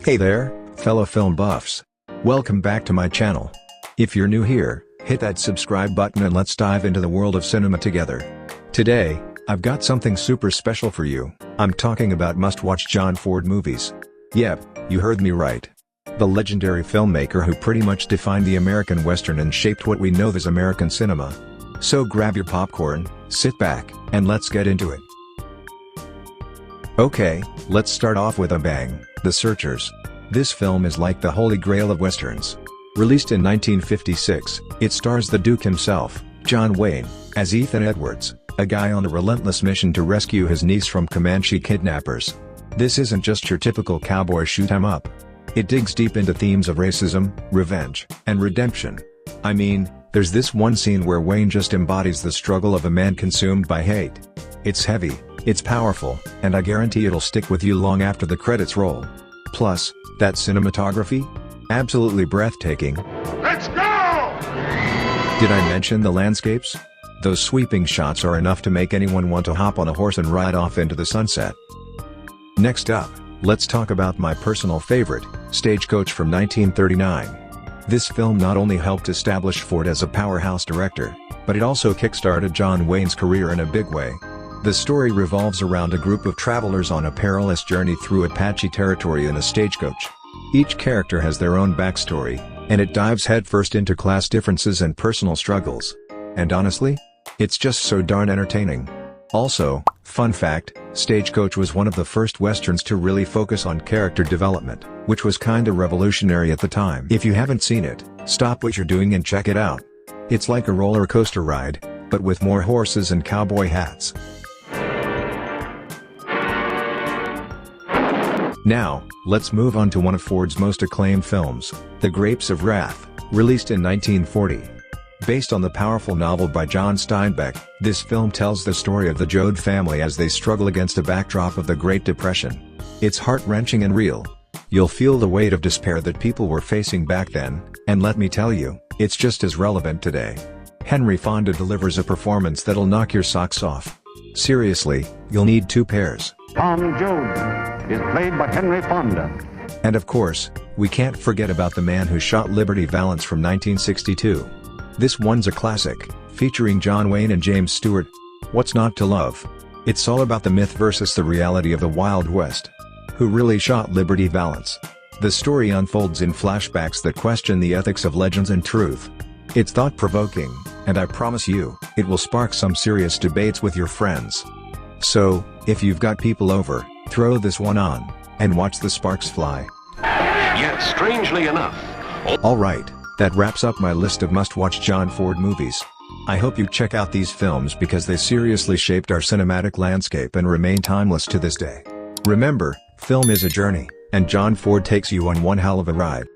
Hey there, fellow film buffs. Welcome back to my channel. If you're new here, hit that subscribe button and let's dive into the world of cinema together. Today, I've got something super special for you. I'm talking about must-watch John Ford movies. Yep, you heard me right. The legendary filmmaker who pretty much defined the American Western and shaped what we know as American cinema. So grab your popcorn, sit back, and let's get into it. Okay, let's start off with a bang, The Searchers. This film is like the holy grail of westerns. Released in 1956, it stars the Duke himself, John Wayne, as Ethan Edwards, a guy on a relentless mission to rescue his niece from Comanche kidnappers. This isn't just your typical cowboy shoot-'em-up. It digs deep into themes of racism, revenge, and redemption. I mean, there's this one scene where Wayne just embodies the struggle of a man consumed by hate. It's heavy, it's powerful, and I guarantee it'll stick with you long after the credits roll. Plus, that cinematography? Absolutely breathtaking. Let's go! Did I mention the landscapes? Those sweeping shots are enough to make anyone want to hop on a horse and ride off into the sunset. Next up, let's talk about my personal favorite, Stagecoach from 1939. This film not only helped establish Ford as a powerhouse director, but it also kickstarted John Wayne's career in a big way. The story revolves around a group of travelers on a perilous journey through Apache territory in a stagecoach. Each character has their own backstory, and it dives headfirst into class differences and personal struggles. And honestly, it's just so darn entertaining. Also, fun fact, Stagecoach was one of the first westerns to really focus on character development, which was kinda revolutionary at the time. If you haven't seen it, stop what you're doing and check it out. It's like a roller coaster ride, but with more horses and cowboy hats. Now, let's move on to one of Ford's most acclaimed films, The Grapes of Wrath, released in 1940. Based on the powerful novel by John Steinbeck, this film tells the story of the Joad family as they struggle against a backdrop of the Great Depression. It's heart-wrenching and real. You'll feel the weight of despair that people were facing back then, and let me tell you, it's just as relevant today. Henry Fonda delivers a performance that'll knock your socks off. Seriously, you'll need two pairs. Tom Joad is played by Henry Fonda. And of course, we can't forget about The Man Who Shot Liberty Valance from 1962. This one's a classic, featuring John Wayne and James Stewart. What's not to love? It's all about the myth versus the reality of the Wild West. Who really shot Liberty Valance? The story unfolds in flashbacks that question the ethics of legends and truth. It's thought-provoking, and I promise you, it will spark some serious debates with your friends. So, if you've got people over, throw this one on, and watch the sparks fly. Yet, strangely enough... Alright, that wraps up my list of must-watch John Ford movies. I hope you check out these films because they seriously shaped our cinematic landscape and remain timeless to this day. Remember, film is a journey, and John Ford takes you on one hell of a ride.